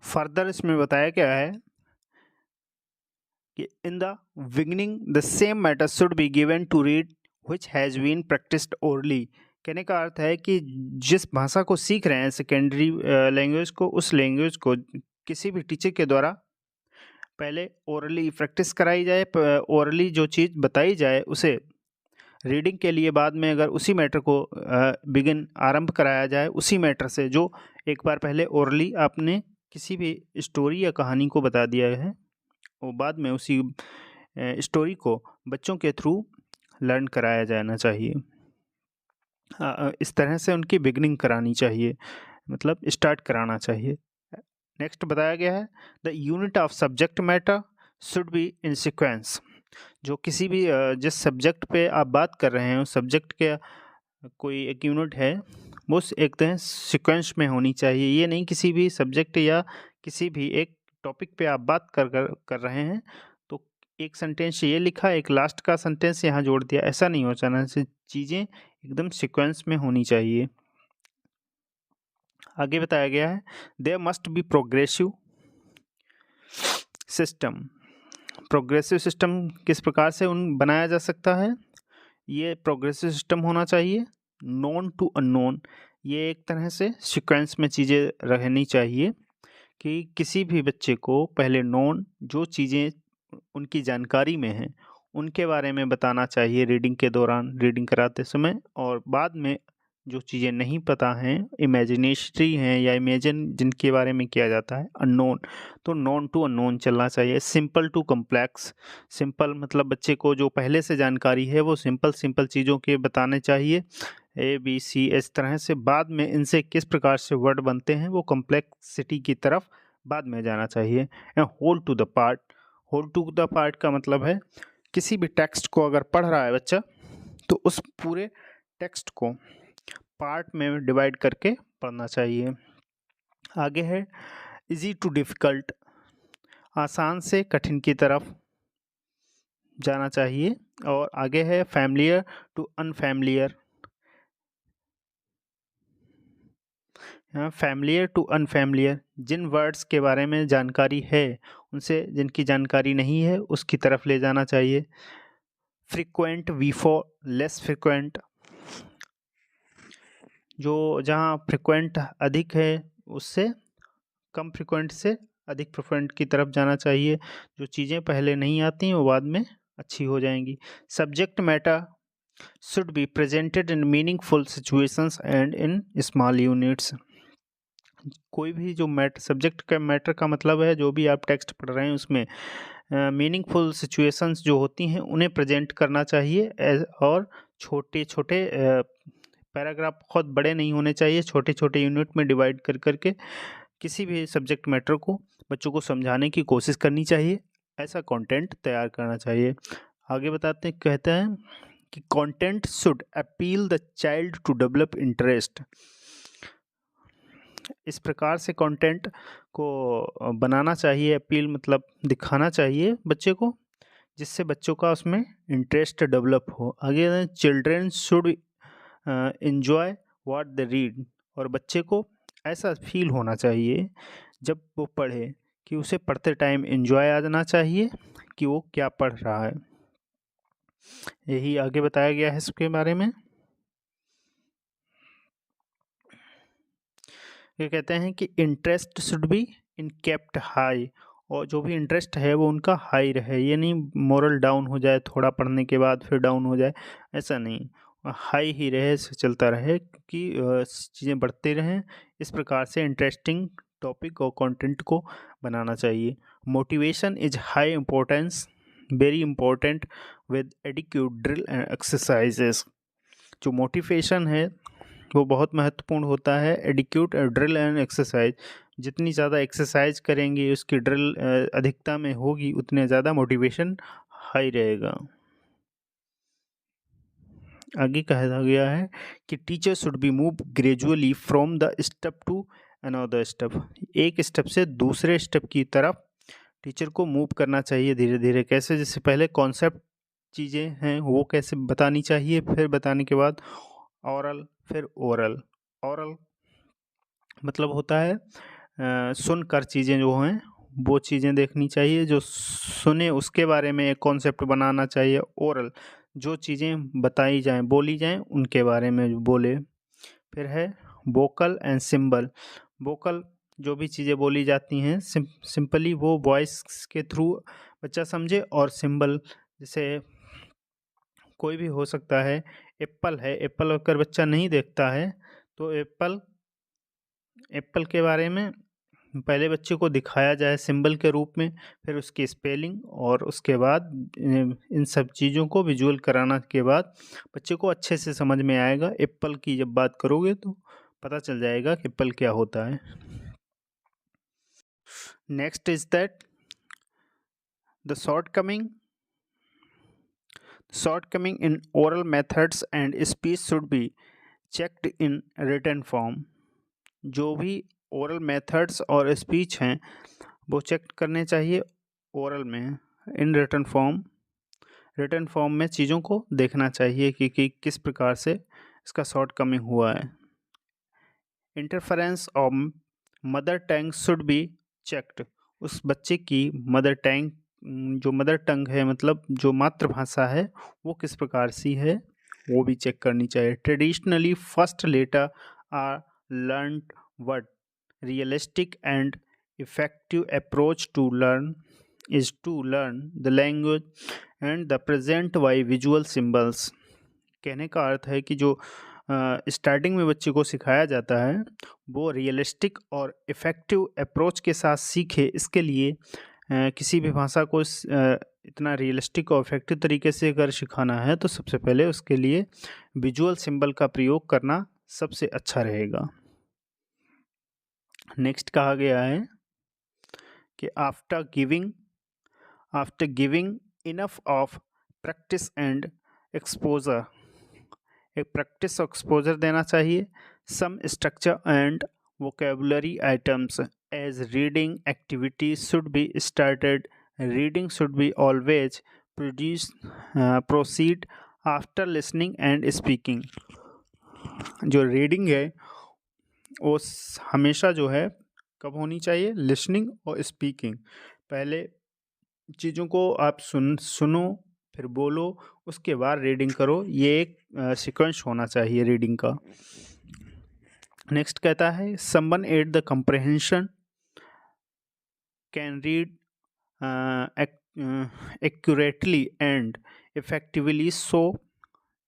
Further इसमें बताया गया है कि in the beginning the same matter should be given to read which has been practised orally. कहने का अर्थ है कि जिस भाषा को सीख रहे हैं सेकेंडरी लैंग्वेज को, उस लैंग्वेज को किसी भी टीचर के द्वारा पहले ओरली प्रैक्टिस कराई जाए, ओरली जो चीज़ बताई जाए उसे रीडिंग के लिए बाद में अगर उसी मैटर को आरंभ कराया जाए उसी मैटर से जो एक बार पहले ओरली आपने किसी भी स्टोरी या कहानी को बता दिया है, वो बाद में उसी स्टोरी को बच्चों के थ्रू लर्न कराया जाना चाहिए। इस तरह से उनकी बिगनिंग करानी चाहिए, मतलब स्टार्ट कराना चाहिए। नेक्स्ट बताया गया है the unit of subject matter should be in sequence. जो किसी भी जिस सब्जेक्ट पे आप बात कर रहे हैं उस सब्जेक्ट के कोई एक यूनिट है वो एक तरह सीक्वेंस में होनी चाहिए। ये नहीं किसी भी सब्जेक्ट या किसी भी एक टॉपिक पे आप बात कर रहे हैं तो एक सेंटेंस ये लिखा, एक लास्ट का सेंटेंस यहाँ जोड़ दिया, ऐसा नहीं हो जाना चाहिए। चीज़ें एकदम सीक्वेंस में होनी चाहिए। आगे बताया गया है there must be progressive system. Progressive system किस प्रकार से बनाया जा सकता है? ये प्रोग्रेसिव सिस्टम होना चाहिए नोन टू अननोन। ये एक तरह से सीक्वेंस में चीज़ें रहनी चाहिए कि किसी भी बच्चे को पहले नोन जो चीज़ें उनकी जानकारी में हैं उनके बारे में बताना चाहिए रीडिंग के दौरान, रीडिंग कराते समय, और बाद में जो चीज़ें नहीं पता हैं, इमेजिनेशरी हैं या इमेजिन जिनके बारे में किया जाता है अननोन, तो नॉन टू अननोन चलना चाहिए। Simple to complex. सिंपल मतलब बच्चे को जो पहले से जानकारी है वो सिंपल चीज़ों के बताने चाहिए, ABC इस तरह से। बाद में इनसे किस प्रकार से वर्ड बनते हैं वो कम्प्लेक्सिटी की तरफ बाद में जाना चाहिए। Whole to the part. Whole to the part का मतलब है किसी भी टेक्स्ट को अगर पढ़ रहा है बच्चा तो उस पूरे टेक्स्ट को पार्ट में डिवाइड करके पढ़ना चाहिए। आगे है इजी टू डिफ़िकल्ट। आसान से कठिन की तरफ जाना चाहिए। और आगे है familiar to unfamiliar. Familiar to unfamiliar, जिन वर्ड्स के बारे में जानकारी है उनसे जिनकी जानकारी नहीं है उसकी तरफ ले जाना चाहिए। Frequent before less frequent. जो जहाँ फ्रीक्वेंट अधिक है उससे कम फ्रीक्वेंट से अधिक फ्रीक्वेंट की तरफ जाना चाहिए। जो चीज़ें पहले नहीं आती वो बाद में अच्छी हो जाएंगी। Subject matter should be presented in meaningful situations and in small units. कोई भी जो सब्जेक्ट का मैटर का मतलब है जो भी आप टेक्स्ट पढ़ रहे हैं उसमें मीनिंगफुल सिचुएशंस जो होती हैं उन्हें प्रेजेंट करना चाहिए। और छोटे छोटे पैराग्राफ बहुत बड़े नहीं होने चाहिए, छोटे छोटे यूनिट में डिवाइड कर करके किसी भी सब्जेक्ट मैटर को बच्चों को समझाने की कोशिश करनी चाहिए। ऐसा कंटेंट तैयार करना चाहिए। आगे बताते हैं, कहते हैं कि content should appeal the child to develop interest. इस प्रकार से कंटेंट को बनाना चाहिए, अपील मतलब दिखाना चाहिए बच्चे को, जिससे बच्चों का उसमें इंटरेस्ट डेवलप हो। आगे children should enjoy what they read. और बच्चे को ऐसा फील होना चाहिए जब वो पढ़े कि उसे पढ़ते टाइम एंजॉय आ जाना चाहिए कि वो क्या पढ़ रहा है। यही आगे बताया गया है इसके बारे में। ये कहते हैं कि interest should be in kept high. और जो भी इंटरेस्ट है वो उनका हाई रहे, ये नहीं मोरल डाउन हो जाए थोड़ा पढ़ने के बाद फिर डाउन हो जाए, ऐसा नहीं, हाई ही रहे, चलता रहे कि चीज़ें बढ़ती रहें। इस प्रकार से इंटरेस्टिंग टॉपिक और कंटेंट को बनाना चाहिए। Motivation is high importance, very important with adequate drill and exercises. जो मोटिवेशन है वो बहुत महत्वपूर्ण होता है। एडिक्यूट ड्रिल एंड एक्सरसाइज, जितनी ज़्यादा एक्सरसाइज करेंगे उसकी ड्रिल अधिकता में होगी उतने ज़्यादा मोटिवेशन हाई रहेगा। आगे कहा गया है कि teacher should be move gradually from the step to another step. एक स्टेप से दूसरे स्टेप की तरफ टीचर को मूव करना चाहिए धीरे धीरे। कैसे? जैसे पहले कॉन्सेप्ट चीज़ें हैं वो कैसे बतानी चाहिए, फिर बताने के बाद ऑरल, फिर ओरल। ऑरल मतलब होता है सुनकर चीज़ें जो हैं वो चीज़ें देखनी चाहिए, जो सुने उसके बारे में एक कॉन्सेप्ट बनाना चाहिए। ओरल जो चीज़ें बताई जाएँ, बोली जाएँ उनके बारे में बोले। फिर है वोकल एंड सिंबल। वोकल जो भी चीज़ें बोली जाती हैं सिंपली वो वॉइस के थ्रू बच्चा समझे, और सिंबल जैसे कोई भी हो सकता है। एप्पल है, एप्पल अगर बच्चा नहीं देखता है तो एप्पल एप्पल के बारे में पहले बच्चे को दिखाया जाए सिंबल के रूप में, फिर उसकी स्पेलिंग, और उसके बाद इन सब चीज़ों को विजुअल कराना के बाद बच्चे को अच्छे से समझ में आएगा। एप्पल की जब बात करोगे तो पता चल जाएगा कि एप्पल क्या होता है। Next is that the shortcoming in oral methods and speech should be checked in written form। जो भी ओरल मेथड्स और स्पीच हैं वो चेक करने चाहिए ओरल में, इन रिटन फॉर्म में चीज़ों को देखना चाहिए कि किस प्रकार से इसका शॉर्ट कमिंग हुआ है। Interference of mother tongue should be checked. उस बच्चे की मदर टंग, जो मदर टंग है मतलब जो मातृभाषा है वो किस प्रकार सी है वो भी चेक करनी चाहिए। Traditionally first letter are learned what realistic and effective approach to learn is to learn the language and the present by visual symbols। कहने का अर्थ है कि जो स्टार्टिंग में बच्चे को सिखाया जाता है वो रियलिस्टिक और इफ़ेक्टिव अप्रोच के साथ सीखे। इसके लिए किसी भी भाषा को इतना रियलिस्टिक और इफ़ेक्टिव तरीके से अगर सिखाना है तो सबसे पहले उसके लिए विजुअल सिंबल का प्रयोग करना सबसे अच्छा रहेगा। नेक्स्ट कहा गया है कि after giving enough of practice and exposure, एक प्रैक्टिस और एक्सपोजर देना चाहिए। Some structure and vocabulary items as reading activity should be started. Reading should be always proceed after listening and speaking. जो रीडिंग है वो हमेशा जो है कब होनी चाहिए, लिसनिंग और स्पीकिंग। पहले चीज़ों को आप सुनो फिर बोलो, उसके बाद रीडिंग करो। ये एक सीक्वेंस होना चाहिए रीडिंग का। नेक्स्ट कहता है someone at the comprehension can read accurately and effectively so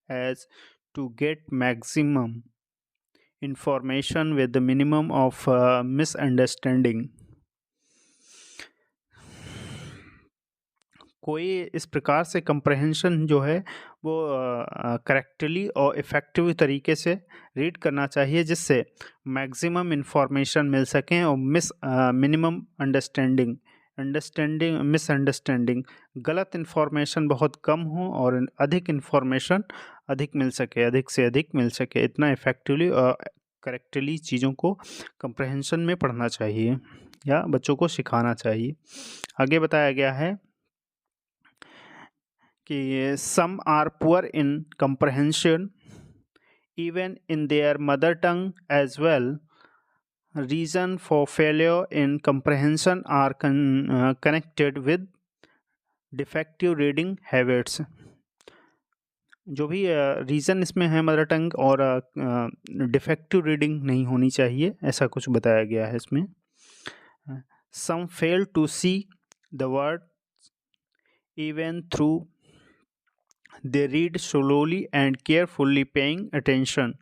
as to get maximum information with the minimum of misunderstanding। कोई इस प्रकार से कंप्रहेंशन जो है वो करेक्टली और इफ़ेक्टिव तरीके से रीड करना चाहिए जिससे मैक्सिमम इन्फॉर्मेशन मिल सकें और मिनिमम मिसअंडरस्टैंडिंग गलत इन्फॉर्मेशन बहुत कम हो और अधिक इन्फॉर्मेशन अधिक मिल सके, अधिक से अधिक मिल सके। इतना इफ़ेक्टिवली और करेक्टली चीज़ों को कंप्रहेंशन में पढ़ना चाहिए या बच्चों को सिखाना चाहिए। आगे बताया गया है कि some are poor in comprehension even in their mother tongue as well. Reason for failure in comprehension are connected with defective reading habits. जो भी रीज़न इसमें है मदर टंग और डिफेक्टिव रीडिंग नहीं होनी चाहिए, ऐसा कुछ बताया गया है इसमें। Some fail to see the word even through they read slowly and carefully paying attention।